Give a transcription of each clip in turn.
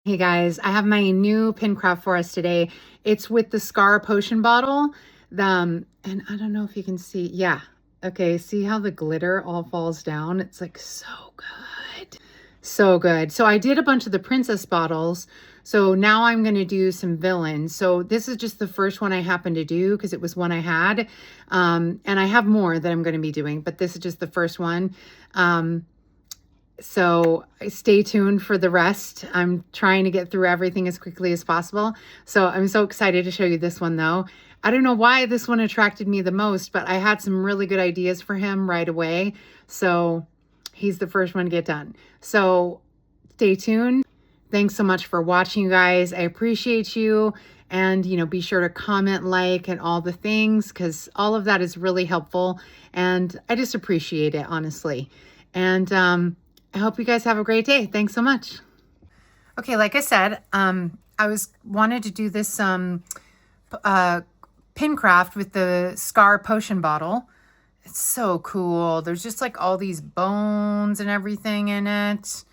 Hey guys, I have my new pin craft for us today. It's with the Scar potion bottle. And I don't know if you can see. Yeah. Okay. See how the glitter all falls down? It's like so good. So good. So I did a bunch of the princess bottles. So now I'm going to do some villains. So this is just the first one I happened to do because it was one I had. And I have more that I'm going to be doing, but this is just the first one. So stay tuned for the rest. I'm trying to get through everything as quickly as possible. So I'm so excited to show you this one though. I don't know why this one attracted me the most, but I had some really good ideas for him right away. So he's the first one to get done. So stay tuned. Thanks so much for watching, you guys. I appreciate you. And, be sure to comment, like, and all the things, because all of that is really helpful. And I just appreciate it, honestly. And, I hope you guys have a great day. Thanks so much. Okay, like I said, I wanted to do this pin craft with the Scar potion bottle. It's so cool. There's just like all these bones and everything in it.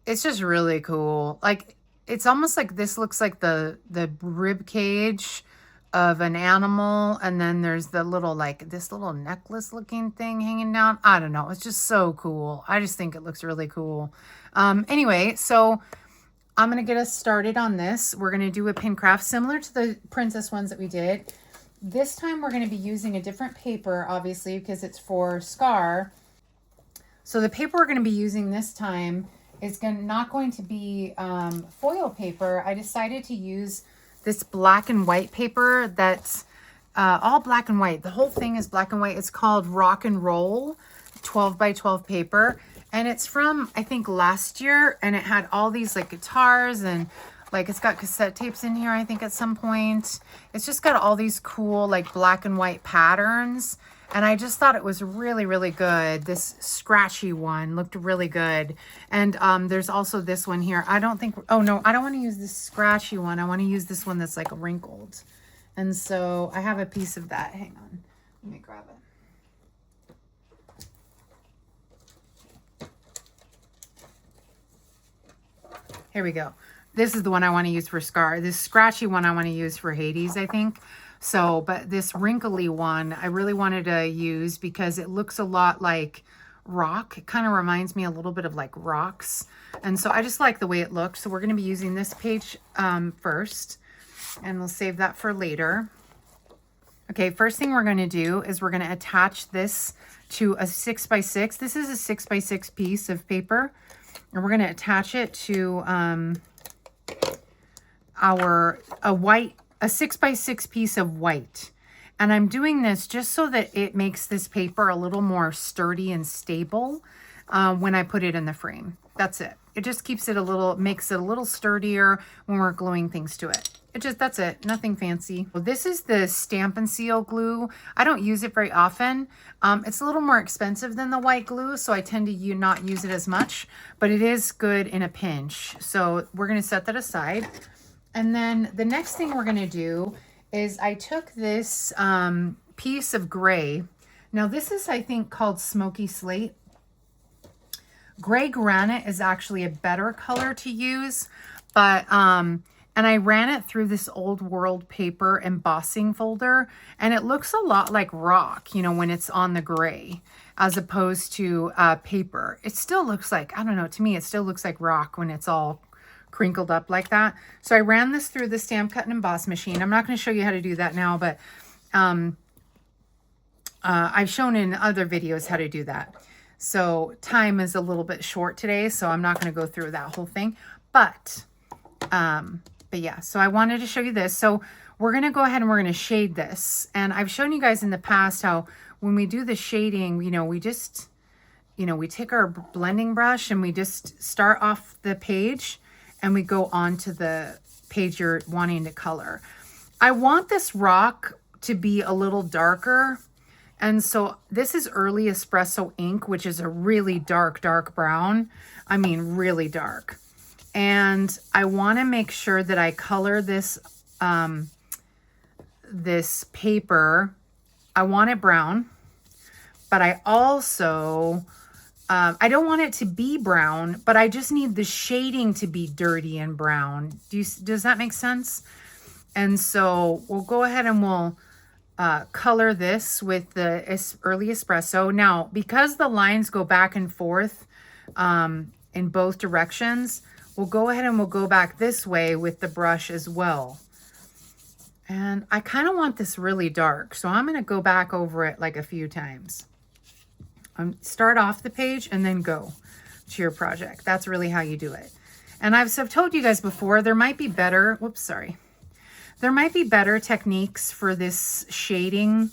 It's just really cool. Like it's almost like this looks like the rib cage of an animal, and then there's the little this little necklace looking thing hanging down. I don't know, it's just so cool. I just think it looks really cool. Anyway, so I'm gonna get us started on this. We're gonna do a pin craft similar to the princess ones that we did. This time we're gonna be using a different paper, obviously, because it's for Scar. So the paper we're gonna be using this time is not going to be foil paper. I decided to use this black and white paper that's all black and white. The whole thing is black and white. It's called Rock and Roll 12 by 12 paper. And it's from, I think, last year. And it had all these like guitars and like it's got cassette tapes in here, I think, at some point. It's just got all these cool like black and white patterns. And I just thought it was really, really good. This scratchy one looked really good. And there's also this one here. I don't think, oh no, I don't want to use this scratchy one. I want to use this one that's like wrinkled. And so I have a piece of that. Hang on, let me grab it. Here we go. This is the one I want to use for Scar. This scratchy one I want to use for Hades, I think. So, but this wrinkly one, I really wanted to use because it looks a lot like rock. It kind of reminds me a little bit of like rocks. And so I just like the way it looks. So we're going to be using this page first, and we'll save that for later. Okay, first thing we're going to do is we're going to attach this to a 6x6. This is a 6x6 piece of paper, and we're going to attach it to a 6x6 piece of white. And I'm doing this just so that it makes this paper a little more sturdy and stable when I put it in the frame. That's it. It just keeps it makes it a little sturdier when we're gluing things to it. That's it. Nothing fancy. Well, this is the Stamp and Seal glue. I don't use it very often. It's a little more expensive than the white glue, so I tend to not use it as much, but it is good in a pinch. So we're going to set that aside. And then the next thing we're going to do is I took this piece of gray. Now this is, I think, called Smoky Slate. Gray granite is actually a better color to use, but and I ran it through this old world paper embossing folder, and it looks a lot like rock, when it's on the gray, as opposed to paper. It still looks like, I don't know, to me it still looks like rock when it's all crinkled up like that. So I ran this through the stamp cut and emboss machine. I'm not going to show you how to do that now, but I've shown in other videos how to do that. So time is a little bit short today, so I'm not going to go through that whole thing. But yeah, so I wanted to show you this. So we're going to go ahead and we're going to shade this. And I've shown you guys in the past how when we do the shading, we just, we take our blending brush and we just start off the page and we go on to the page you're wanting to color. I want this rock to be a little darker. And so this is early espresso ink, which is a really dark, dark brown. I mean, really dark. And I want to make sure that I color this, this paper. I want it brown, but I also I don't want it to be brown, but I just need the shading to be dirty and brown. Does that make sense? And so we'll go ahead and we'll color this with the early espresso. Now, because the lines go back and forth in both directions, we'll go ahead and we'll go back this way with the brush as well. And I kind of want this really dark, so I'm going to go back over it like a few times. Start off the page and then go to your project. That's really how you do it. And I've told you guys before, there might be better, there might be better techniques for this shading.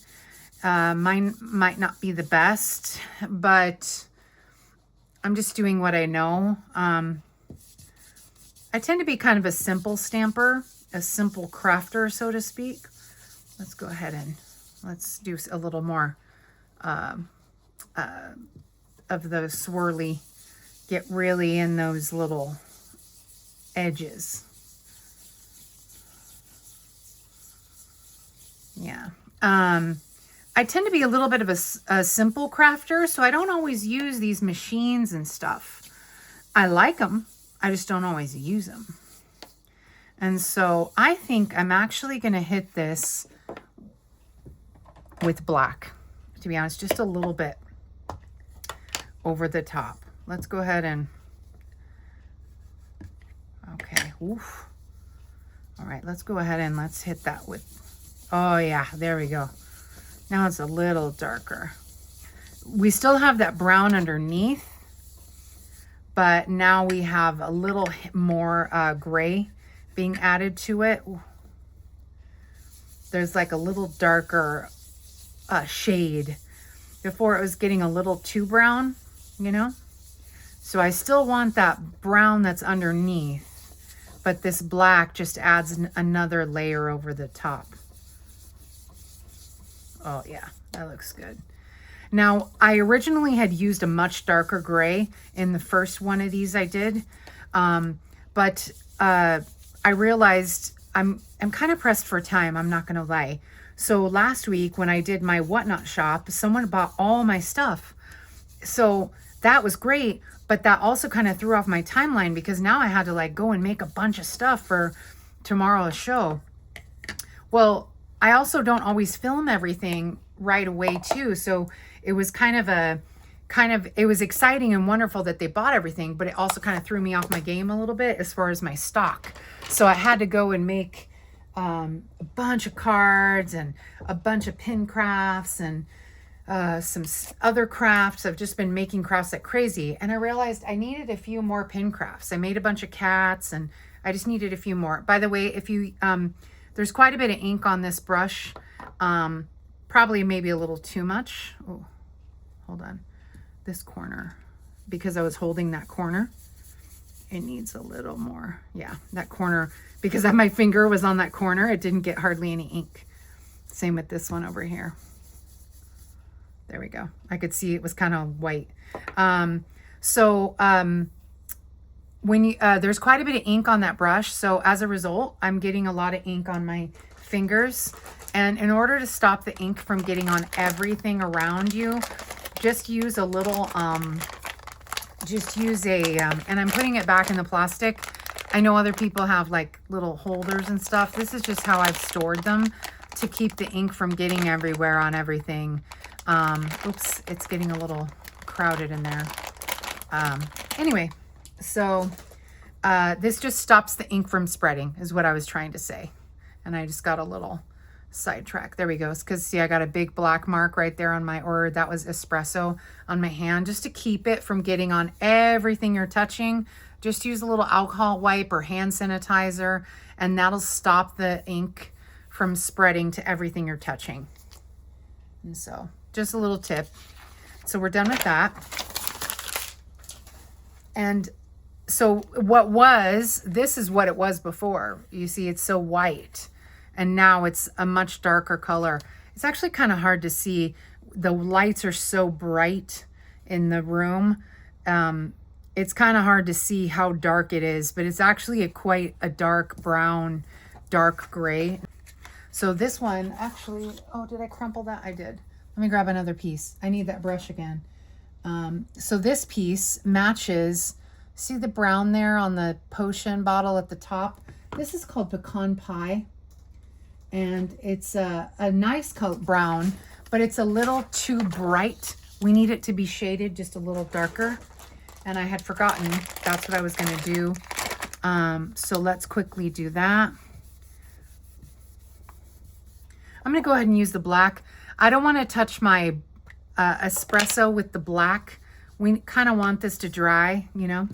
Mine might not be the best, but I'm just doing what I know. I tend to be kind of a simple stamper, a simple crafter, so to speak. Let's go ahead and let's do a little more of the swirly. Get really in those little edges. Yeah. I tend to be a little bit of a simple crafter, so I don't always use these machines and stuff. I like them. I just don't always use them. And so I think I'm actually going to hit this with black, to be honest, just a little bit over the top. Let's go ahead and, okay, oof. All right, let's go ahead and let's hit that with, oh yeah, there we go. Now it's a little darker. We still have that brown underneath, but now we have a little more gray being added to it. Ooh. There's like a little darker shade. Before it was getting a little too brown, you know? So I still want that brown that's underneath, but this black just adds another layer over the top. Oh yeah, that looks good. Now, I originally had used a much darker gray in the first one of these I did, but I realized I'm kind of pressed for time, I'm not gonna lie. So last week when I did my whatnot shop, someone bought all my stuff. So that was great, but that also kind of threw off my timeline because now I had to like go and make a bunch of stuff for tomorrow's show. Well, I also don't always film everything right away too. So it was it was exciting and wonderful that they bought everything, but it also kind of threw me off my game a little bit as far as my stock. So I had to go and make a bunch of cards and a bunch of pin crafts and some other crafts. I've just been making crafts like crazy. And I realized I needed a few more pin crafts. I made a bunch of cats and I just needed a few more. By the way, if you, there's quite a bit of ink on this brush. Probably maybe a little too much. Oh, hold on. This corner, because I was holding that corner, it needs a little more. Yeah, that corner, because my finger was on that corner, it didn't get hardly any ink. Same with this one over here. There we go. I could see it was kind of white. When you, there's quite a bit of ink on that brush. So as a result, I'm getting a lot of ink on my fingers. And in order to stop the ink from getting on everything around you, just use a little, and I'm putting it back in the plastic. I know other people have like little holders and stuff. This is just how I've stored them to keep the ink from getting everywhere on everything. Oops, it's getting a little crowded in there. Anyway, so this just stops the ink from spreading is what I was trying to say. And I just got a little sidetrack. There we go. It's because see, I got a big black mark right there on my, or that was espresso on my hand, just to keep it from getting on everything you're touching. Just use a little alcohol wipe or hand sanitizer, and that'll stop the ink from spreading to everything you're touching. And so just a little tip. So we're done with that. And so this is what it was before. You see, it's so white. And now it's a much darker color. It's actually kind of hard to see. The lights are so bright in the room. It's kind of hard to see how dark it is, but it's actually quite a dark brown, dark gray. So this one actually, oh, did I crumple that? I did. Let me grab another piece. I need that brush again. So this piece matches, see the brown there on the potion bottle at the top? This is called Pecan Pie. And it's a nice color brown, but it's a little too bright. We need it to be shaded just a little darker. And I had forgotten that's what I was going to do. So let's quickly do that. I'm going to go ahead and use the black. I don't want to touch my espresso with the black. We kind of want this to dry, you know.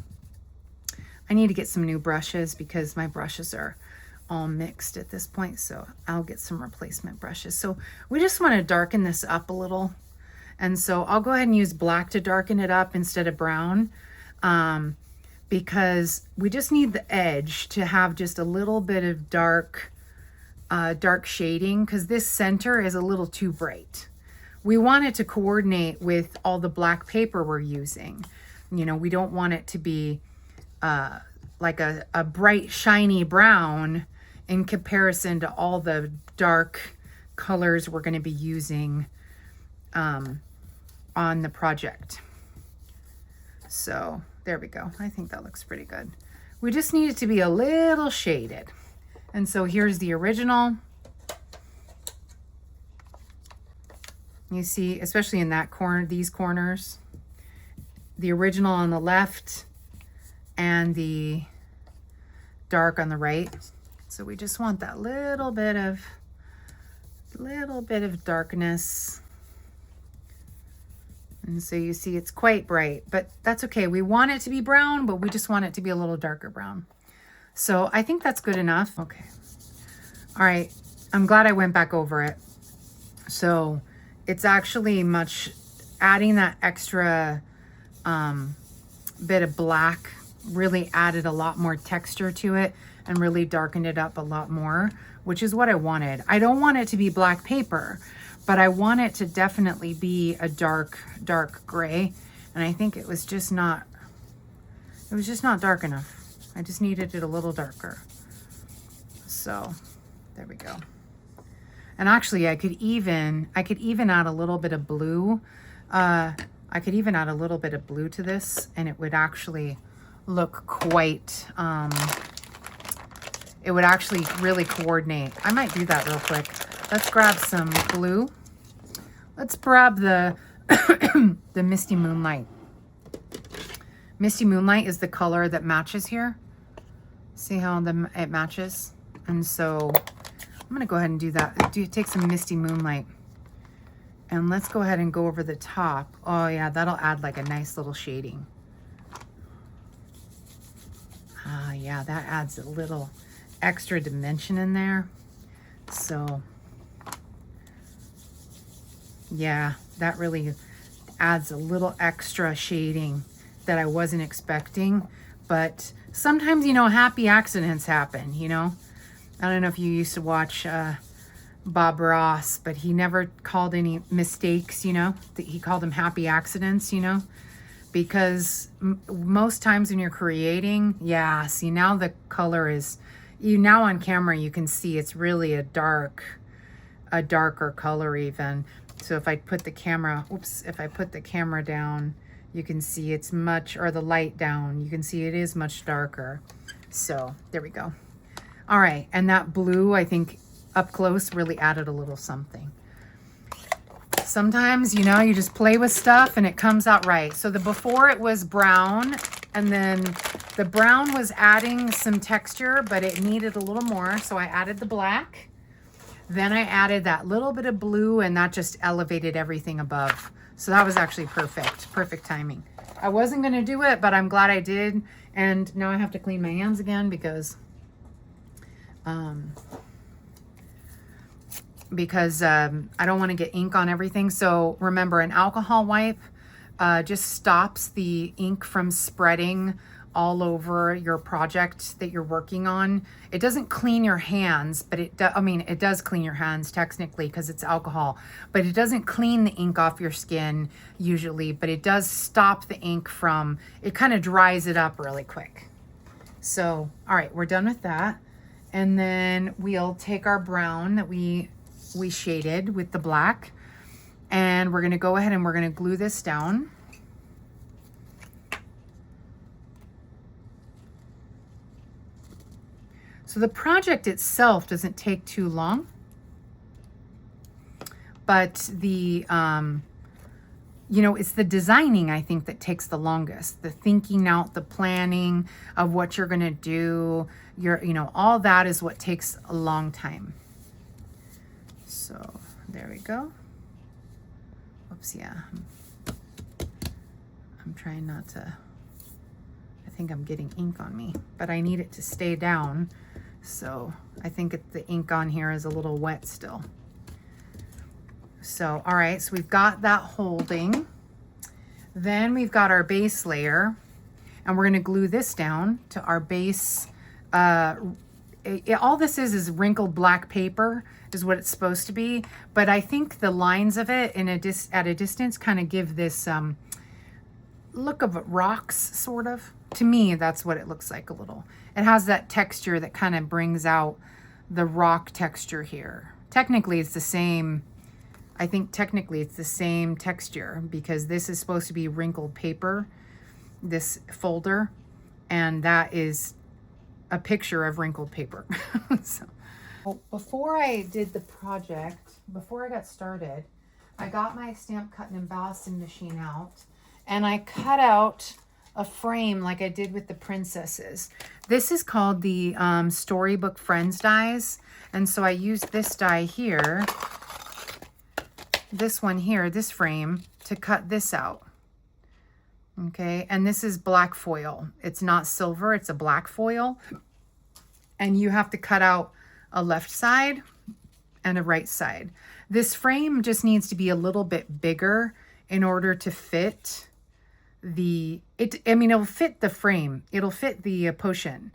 I need to get some new brushes because my brushes are all mixed at this point, so I'll get some replacement brushes. So we just want to darken this up a little, and so I'll go ahead and use black to darken it up instead of brown, because we just need the edge to have just a little bit of dark shading, because this center is a little too bright. We want it to coordinate with all the black paper we're using. You know, we don't want it to be like a bright shiny brown in comparison to all the dark colors we're going to be using on the project. So there we go. I think that looks pretty good. We just need it to be a little shaded. And so here's the original. You see, especially in that corner, these corners, the original on the left and the dark on the right. So we just want that little bit of darkness. And so you see it's quite bright, but that's okay. We want it to be brown, but we just want it to be a little darker brown. So I think that's good enough. Okay. All right. I'm glad I went back over it. So it's actually adding that extra bit of black really added a lot more texture to it and really darkened it up a lot more, which is what I wanted. I don't want it to be black paper, but I want it to definitely be a dark gray. And I think it was just not dark enough. I just needed it a little darker. So there we go. And actually I could even add a little bit of blue. I could even add a little bit of blue to this, and it would actually look quite, it would actually really coordinate. I might do that real quick. Let's grab some blue. Let's grab the the Misty Moonlight. Misty Moonlight is the color that matches here. See how it matches? And so I'm gonna go ahead and do that. Take some Misty Moonlight. And let's go ahead and go over the top. Oh yeah, that'll add like a nice little shading. Ah yeah, that adds a little extra dimension in there. So yeah, that really adds a little extra shading that I wasn't expecting. But sometimes, you know, happy accidents happen, you know. I don't know if you used to watch Bob Ross, but he never called any mistakes, you know. He called them happy accidents, you know. Because most times when you're creating, yeah, see now the color is, now on camera you can see it's really a darker color even. So if I put the camera, if I put the camera down, you can see it's much, or the light down, you can see it is much darker. So there we go. All right, and that blue, I think up close really added a little something. Sometimes, you know, you just play with stuff and it comes out right. So the before it was brown, and then the brown was adding some texture, but it needed a little more. So I added the black. Then I added that little bit of blue, and that just elevated everything above. So that was actually perfect timing. I wasn't going to do it, but I'm glad I did. And now I have to clean my hands again because I don't want to get ink on everything. So remember, an alcohol wipe just stops the ink from spreading all over your project that you're working on. It doesn't clean your hands, but it does clean your hands technically because it's alcohol, but it doesn't clean the ink off your skin usually, but it does stop the ink from, it kind of dries it up really quick. So, all right, we're done with that. And then we'll take our brown that we shaded with the black, and we're gonna go ahead and we're gonna glue this down. So the project itself doesn't take too long, but the, you know, it's the designing, I think, that takes the longest. The thinking out, the planning of what you're going to do, you know, all that is what takes a long time. So there we go. Oops, yeah. I'm trying not to, I think I'm getting ink on me, but I need it to stay down. So I think the ink on here is a little wet still. So, all right, so we've got that holding. Then we've got our base layer, and we're gonna glue this down to our base. All this is wrinkled black paper is what it's supposed to be, but I think the lines of it at a distance kind of give this look of rocks, sort of. To me, that's what it looks like a little. It has that texture that kind of brings out the rock texture here. Technically, it's the same. I think technically it's the same texture because this is supposed to be wrinkled paper, this folder, and that is a picture of wrinkled paper. So, before I did the project, before I got started, I got my stamp cut and embossing machine out, and I cut out a frame like I did with the princesses. This is called the Storybook Friends dies, and so I used this die here, this one here, this frame, to cut this out. Okay, and this is black foil. It's not silver, it's a black foil. And you have to cut out a left side and a right side. This frame just needs to be a little bit bigger in order to fit I mean, it'll fit the frame. It'll fit the potion.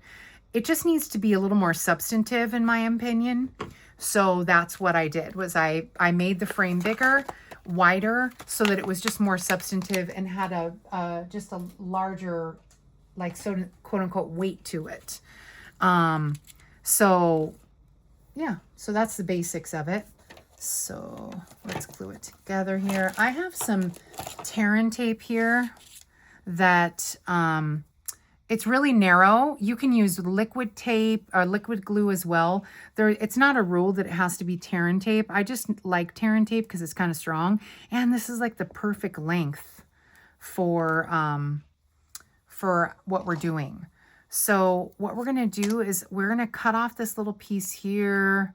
It just needs to be a little more substantive, in my opinion. So that's what I did, was I made the frame bigger, wider, so that it was just more substantive and had just a larger, like, so quote unquote weight to it. So yeah, so that's the basics of it. So let's glue it together here. I have some Terran tape here that it's really narrow. You can use liquid tape or liquid glue as well. It's not a rule that it has to be Terran tape. I just like Terran tape because it's kind of strong. And this is like the perfect length for what we're doing. So what we're going to do is we're going to cut off this little piece here.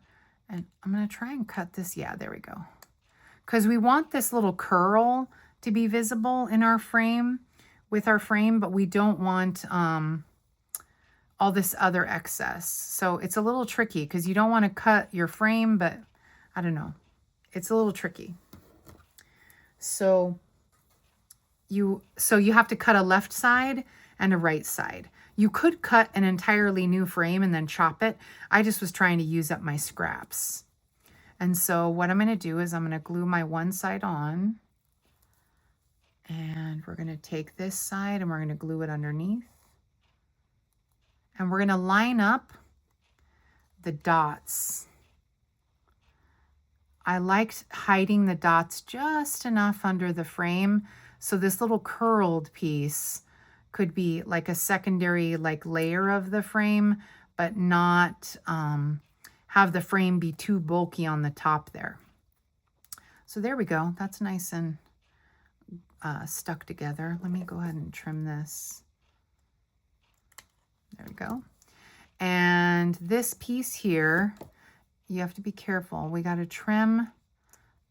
And I'm going to try and cut this. Yeah, there we go. Because we want this little curl to be visible in our frame, with our frame, but we don't want all this other excess. So it's a little tricky because you don't want to cut your frame, but I don't know. It's a little tricky. So you have to cut a left side and a right side. You could cut an entirely new frame and then chop it. I just was trying to use up my scraps. And so what I'm going to do is I'm going to glue my one side on. And we're going to take this side and we're going to glue it underneath. And we're going to line up the dots. I liked hiding the dots just enough under the frame so this little curled piece could be like a secondary layer of the frame, but not have the frame be too bulky on the top there. So there we go. That's nice and stuck together. Let me go ahead and trim this. There we go. And this piece here, you have to be careful. We got to trim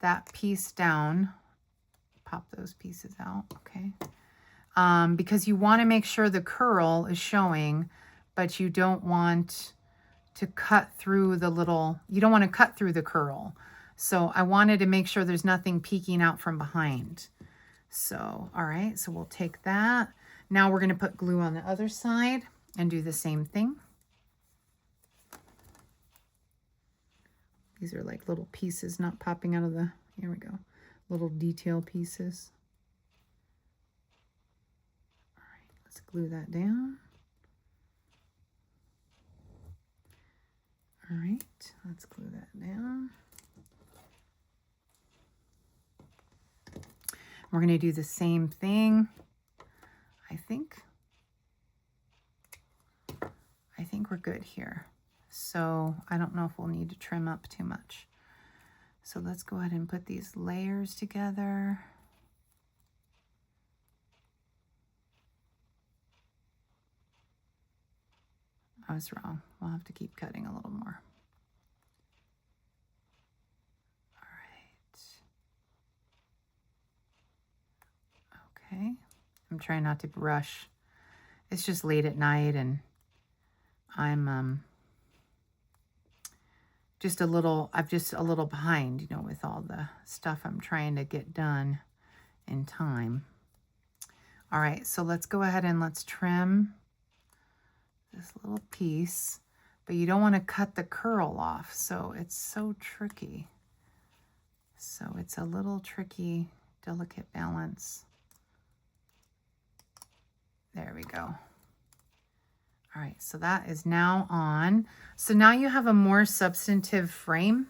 that piece down. Pop those pieces out, okay? Because you want to make sure the curl is showing, but you don't want to cut through the little, you don't want to cut through the curl. So I wanted to make sure there's nothing peeking out from behind. So, all right, so we'll take that. Now we're going to put glue on the other side and do the same thing. These are like little pieces not popping out of the, here we go, little detail pieces. All right, let's glue that down. All right, let's glue that down. We're going to do the same thing. I think we're good here. So I don't know if we'll need to trim up too much. So let's go ahead and put these layers together. I was wrong. We'll have to keep cutting a little more. All right. Okay. I'm trying not to rush. It's just late at night and I'm just a little behind, you know, with all the stuff I'm trying to get done in time. All right, so let's go ahead and let's trim this little piece, but you don't want to cut the curl off, so it's so tricky. So it's a little tricky, delicate balance. There we go. All right, so that is now on. So now you have a more substantive frame.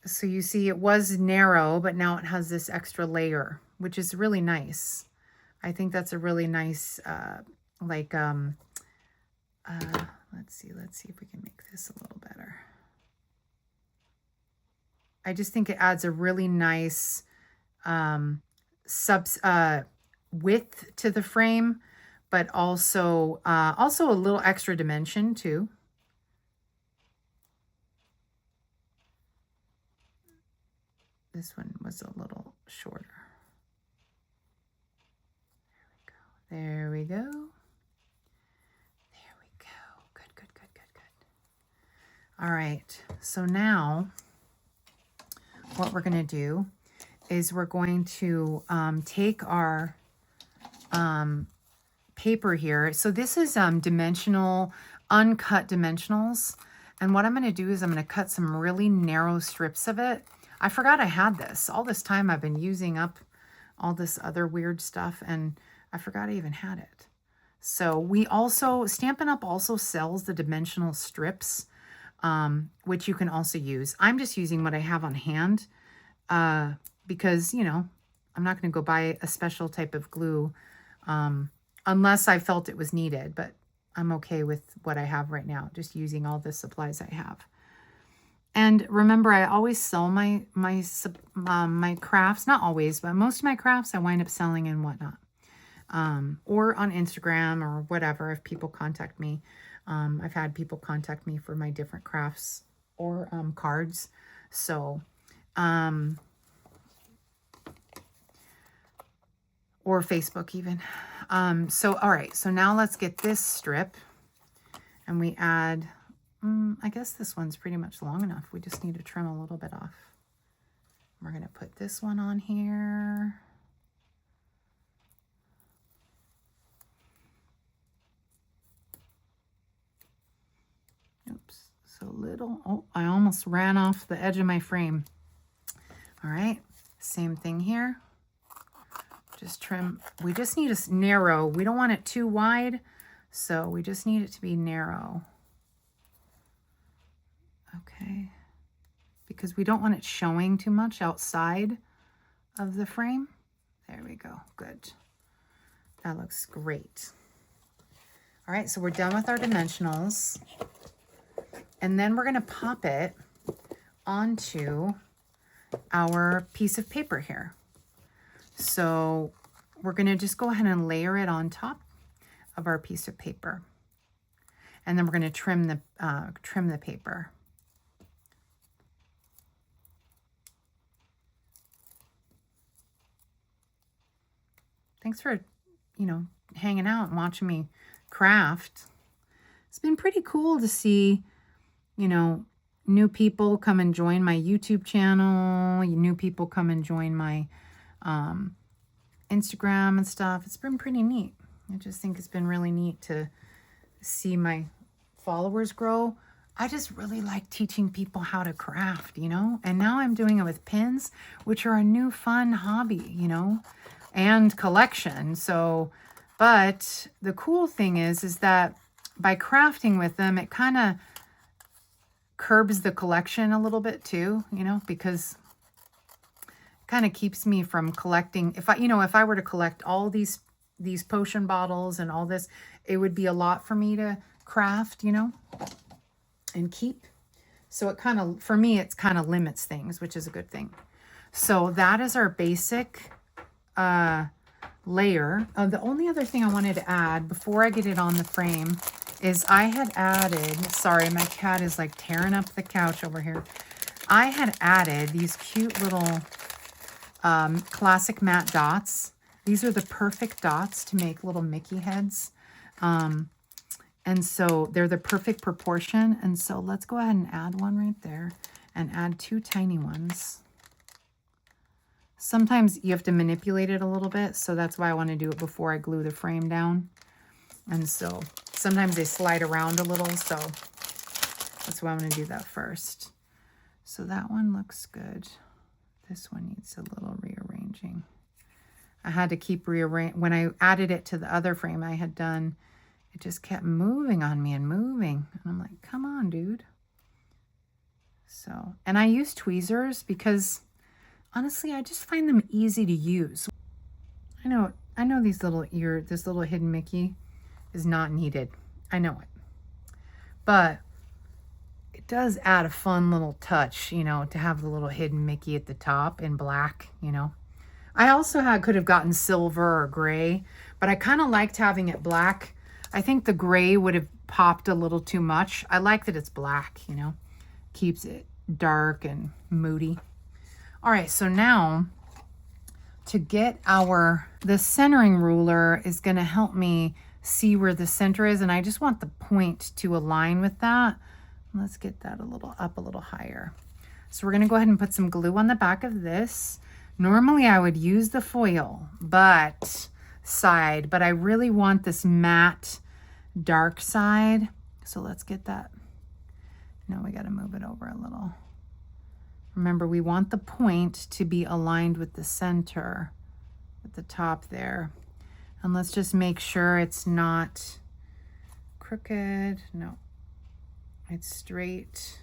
So you see it was narrow, but now it has this extra layer, which is really nice. I think that's a really nice, let's see if we can make this a little better. I just think it adds a really nice width to the frame, but also a little extra dimension too. This one was a little shorter. There we go. There we go. Good, good, good, good, good. All right, so now what we're gonna do is we're going to take our paper here. So this is dimensional, uncut dimensionals. And what I'm going to do is I'm going to cut some really narrow strips of it. I forgot I had this. All this time I've been using up all this other weird stuff and I forgot I even had it. So we also, Stampin' Up! Also sells the dimensional strips, which you can also use. I'm just using what I have on hand because, you know, I'm not going to go buy a special type of glue unless I felt it was needed, but I'm okay with what I have right now, just using all the supplies I have. And remember, I always sell my crafts, not always, but most of my crafts I wind up selling and whatnot, or on Instagram or whatever if people contact me. I've had people contact me for my different crafts or cards. So, or Facebook even. So, all right, so now let's get this strip and we add, I guess this one's pretty much long enough. We just need to trim a little bit off. We're gonna put this one on here. Oops, so little, oh, I almost ran off the edge of my frame. All right, same thing here. Just trim, we just need to narrow. We don't want it too wide, so we just need it to be narrow. Okay, because we don't want it showing too much outside of the frame. There we go, good. That looks great. All right, so we're done with our dimensionals. And then we're gonna pop it onto our piece of paper here. So we're going to just go ahead and layer it on top of our piece of paper. And then we're going to trim the paper. Thanks for, you know, hanging out and watching me craft. It's been pretty cool to see, you know, new people come and join my YouTube channel, new people come and join my Instagram and stuff. It's been pretty neat. I just think it's been really neat to see my followers grow. I just really like teaching people how to craft, you know, and now I'm doing it with pins, which are a new fun hobby, you know, and collection. So, but the cool thing is that by crafting with them, it kind of curbs the collection a little bit too, you know, because kind of keeps me from collecting. If I were to collect all these potion bottles and all this, it would be a lot for me to craft, you know. and keep. So it kind of, for me, it's kind of limits things, which is a good thing. So that is our basic layer. The only other thing I wanted to add before I get it on the frame is I had added, sorry, my cat is like tearing up the couch over here. I had added these cute little classic matte dots. These are the perfect dots to make little Mickey heads. And so they're the perfect proportion. And so let's go ahead and add one right there and add 2 tiny ones. Sometimes you have to manipulate it a little bit. So that's why I want to do it before I glue the frame down. And so sometimes they slide around a little. So that's why I'm going to do that first. So that one looks good. This one needs a little rearranging. I had to keep rearranging. When I added it to the other frame I had done, it just kept moving on me and moving. And I'm like, come on, dude. So, and I use tweezers because honestly, I just find them easy to use. I know this little hidden Mickey is not needed. I know it. But it does add a fun little touch, you know, to have the little hidden Mickey at the top in black, you know. I also could have gotten silver or gray, but I kind of liked having it black. I think the gray would have popped a little too much. I like that it's black, you know, keeps it dark and moody. All right, so now to get the centering ruler is going to help me see where the center is, and I just want the point to align with that. Let's get that up a little higher. So we're going to go ahead and put some glue on the back of this. Normally I would use the foil side, but I really want this matte dark side. So let's get that. Now we got to move it over a little. Remember, we want the point to be aligned with the center at the top there. And let's just make sure it's not crooked. No, it's straight.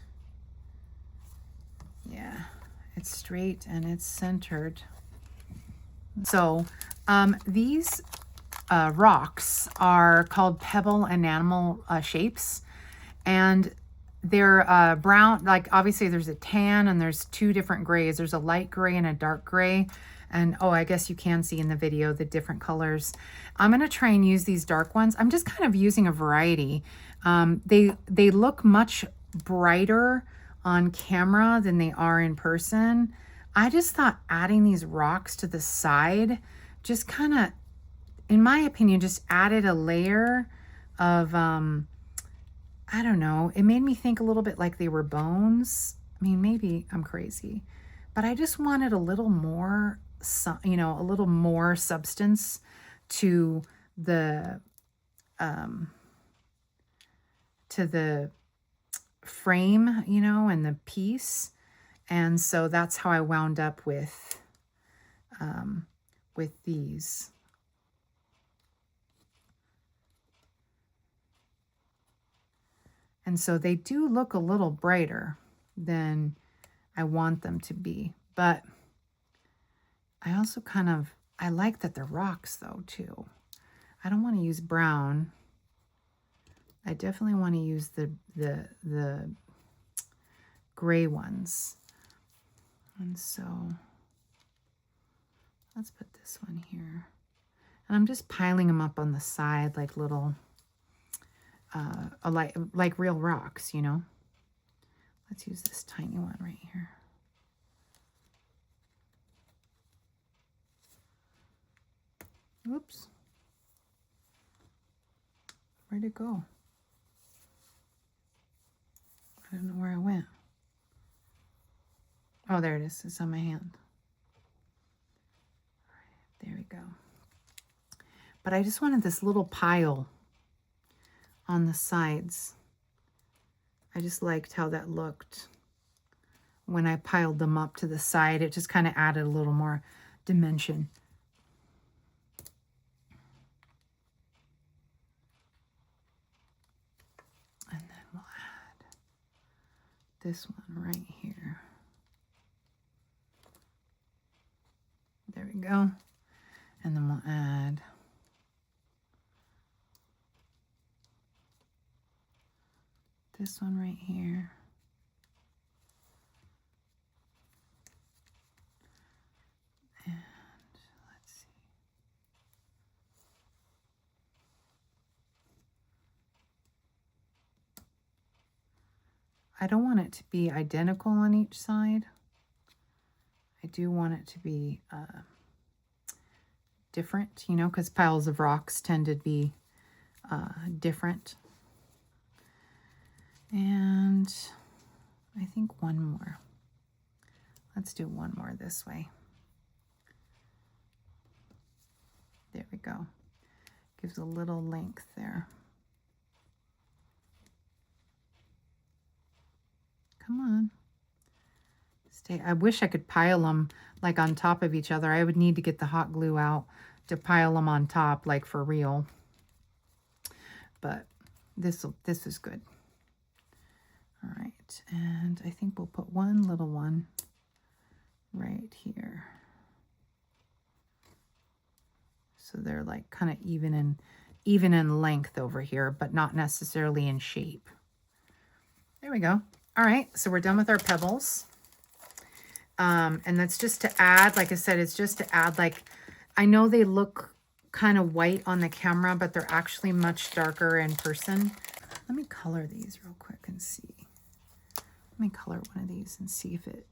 Yeah, it's straight and it's centered. So these rocks are called pebble enamel shapes, and they're brown. Like obviously there's a tan and there's 2 different grays. There's a light gray and a dark gray. And oh, I guess you can see in the video the different colors. I'm going to try and use these dark ones. I'm just kind of using a variety. They look much brighter on camera than they are in person. I just thought adding these rocks to the side just kind of, in my opinion, just added a layer of, I don't know, it made me think a little bit like they were bones. I mean, maybe I'm crazy, but I just wanted a little more, you know, a little more substance to the frame, you know, and the piece. And so that's how I wound up with these. And so they do look a little brighter than I want them to be. But I also I like that they're rocks though too. I don't want to use brown. I definitely want to use the gray ones. And so let's put this one here. And I'm just piling them up on the side like little, like real rocks, you know. Let's use this tiny one right here. Whoops. Where'd it go? I don't know where I went. Oh, there it is. It's on my hand. All right, there we go. But I just wanted this little pile on the sides. I just liked how that looked when I piled them up to the side. It just kind of added a little more dimension. And then we'll add this one right here. There we go. And then we'll add this one right here. And let's see. I don't want it to be identical on each side. I do want it to be different, you know, because piles of rocks tend to be different. And I think one more. Let's do one more this way. There we go. Gives a little length there. Come on. Stay. I wish I could pile them like on top of each other. I would need to get the hot glue out to pile them on top, like for real. But this is good. All right, and I think we'll put one little one right here. So they're like kind of even in length over here, but not necessarily in shape. There we go. All right, so we're done with our pebbles. And that's just to add, like I said, it's just to add, like, I know they look kind of white on the camera, but they're actually much darker in person. Let me color these real quick and see. Let me color one of these and see if it...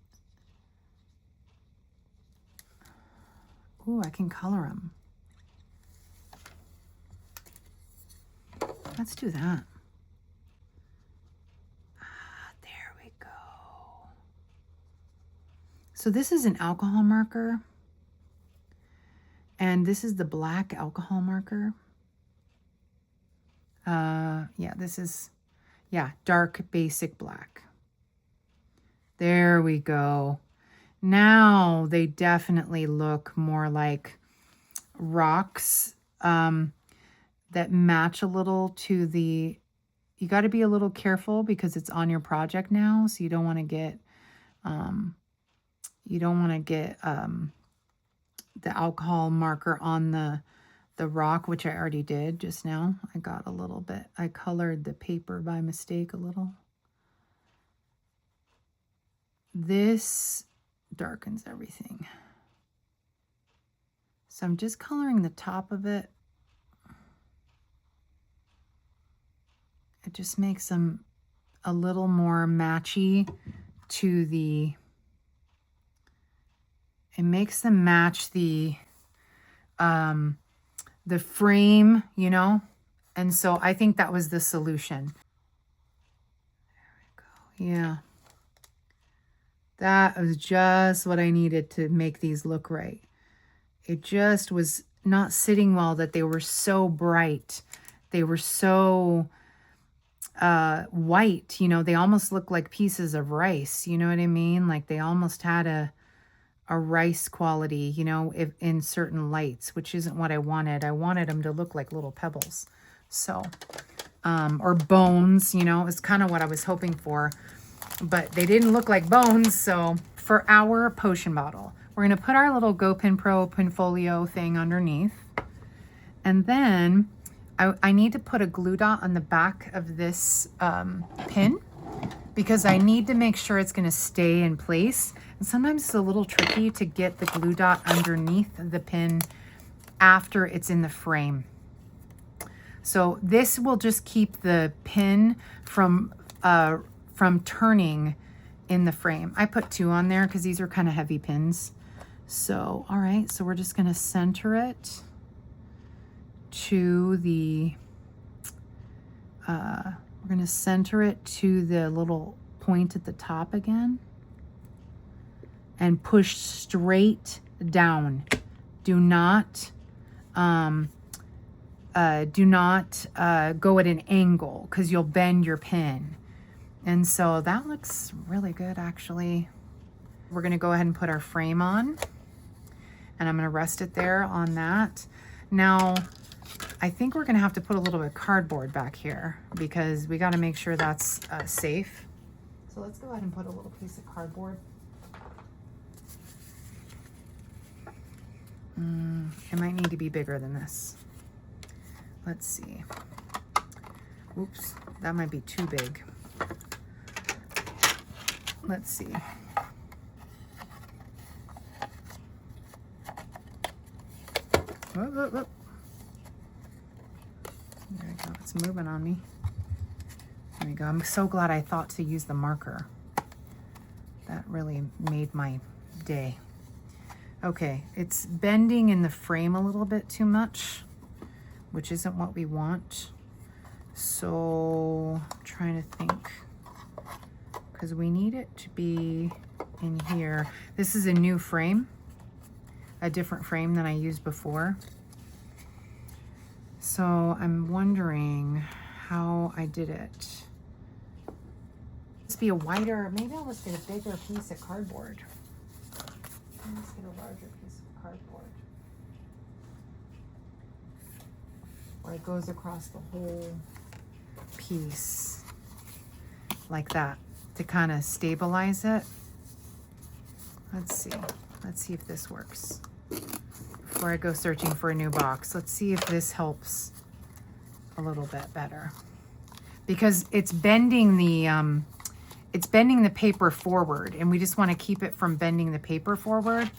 Ooh, I can color them. Let's do that. There we go. So this is an alcohol marker. And this is the black alcohol marker. Yeah, this is, yeah, dark basic black. There we go. Now they definitely look more like rocks that match a little to the, you got to be a little careful because it's on your project now. So you don't want to get, the alcohol marker on the rock, which I already did just now. I got a little bit, I colored the paper by mistake a little. This darkens everything. So I'm just coloring the top of it. It just makes them a little more matchy to the, it makes them match the frame, you know? And so I think that was the solution. There we go. Yeah. That was just what I needed to make these look right. It just was not sitting well that they were so bright. They were so white, you know, they almost look like pieces of rice, you know what I mean? Like they almost had a rice quality, you know, if in certain lights, which isn't what I wanted. I wanted them to look like little pebbles. So, or bones, you know, is kind of what I was hoping for, but they didn't look like bones. So for our potion bottle, we're going to put our little Go Pin Pro Pinfolio thing underneath. And then I need to put a glue dot on the back of this pin because I need to make sure it's going to stay in place. And sometimes it's a little tricky to get the glue dot underneath the pin after it's in the frame. So this will just keep the pin from turning in the frame. I put 2 on there because these are kind of heavy pins. So, all right, so we're just going to center it to the, we're going to center it to the little point at the top again and push straight down. Do not go at an angle because you'll bend your pin. And so that looks really good, actually. We're going to go ahead and put our frame on, and I'm going to rest it there on that. Now, I think we're going to have to put a little bit of cardboard back here because we got to make sure that's safe. So let's go ahead and put a little piece of cardboard. It might need to be bigger than this. Let's see. Oops, that might be too big. let's see. Whoop, whoop, whoop. There we go. It's moving on me. There we go. I'm so glad I thought to use the marker. That really made my day. Okay, it's bending in the frame a little bit too much, which isn't what we want. So I'm trying to think, because we need it to be in here. This is a new frame, a different frame than I used before. So I'm wondering how I did it. Let's be a wider, maybe I'll just get a bigger piece of cardboard. Let's get a larger piece of cardboard. Where it goes across the whole piece like that to kind of stabilize it. Let's see if this works. Before I go searching for a new box, let's see if this helps a little bit better, because it's bending the paper forward, and we just want to keep it from bending the paper forward.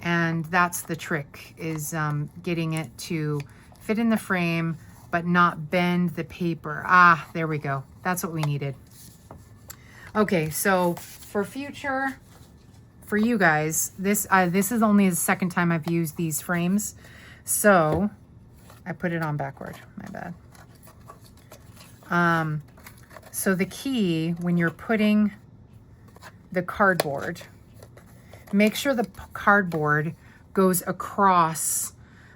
And that's the trick, is getting it to fit in the frame but not bend the paper. Ah, there we go. That's what we needed. Okay, so for future, for you guys, this is only the second time I've used these frames. So I put it on backward, my bad. So the key, when you're putting the cardboard, make sure the cardboard goes across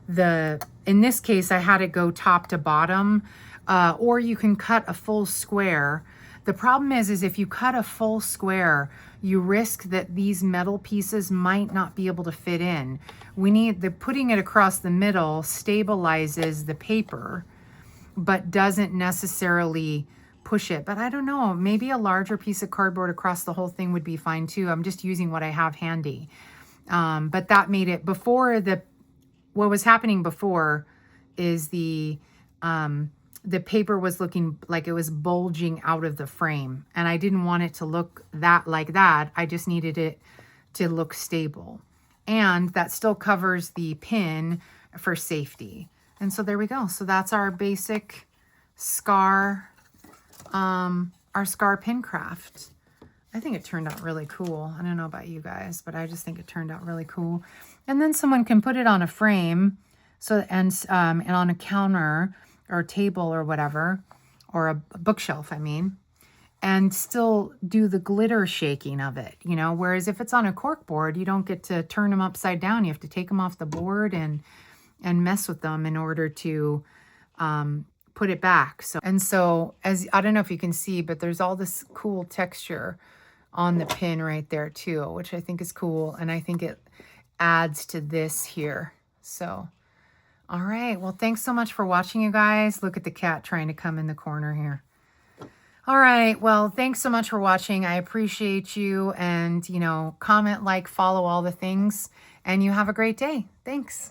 the, in this case, I had it go top to bottom, or you can cut a full square. The problem is if you cut a full square, you risk that these metal pieces might not be able to fit in. We need putting it across the middle stabilizes the paper, but doesn't necessarily push it. But I don't know, maybe a larger piece of cardboard across the whole thing would be fine too. I'm just using what I have handy. But that made it, before what was happening before is the paper was looking like it was bulging out of the frame, and I didn't want it to look like that. I just needed it to look stable, and that still covers the pin for safety. And so there we go. So that's our basic scar, our scar pin craft. I think it turned out really cool. I don't know about you guys, but I just think it turned out really cool. And then someone can put it on a frame, so and on a counter or table or whatever, or a bookshelf, I mean, and still do the glitter shaking of it, you know. Whereas if it's on a cork board, you don't get to turn them upside down. You have to take them off the board and mess with them in order to put it back. So as I don't know if you can see, but there's all this cool texture on the pin right there too, which I think is cool, and I think it adds to this here. So all right, well, thanks so much for watching, you guys. Look at the cat trying to come in the corner here. All right, well, thanks so much for watching. I appreciate you, and comment, like, follow, all the things, and you have a great day. Thanks.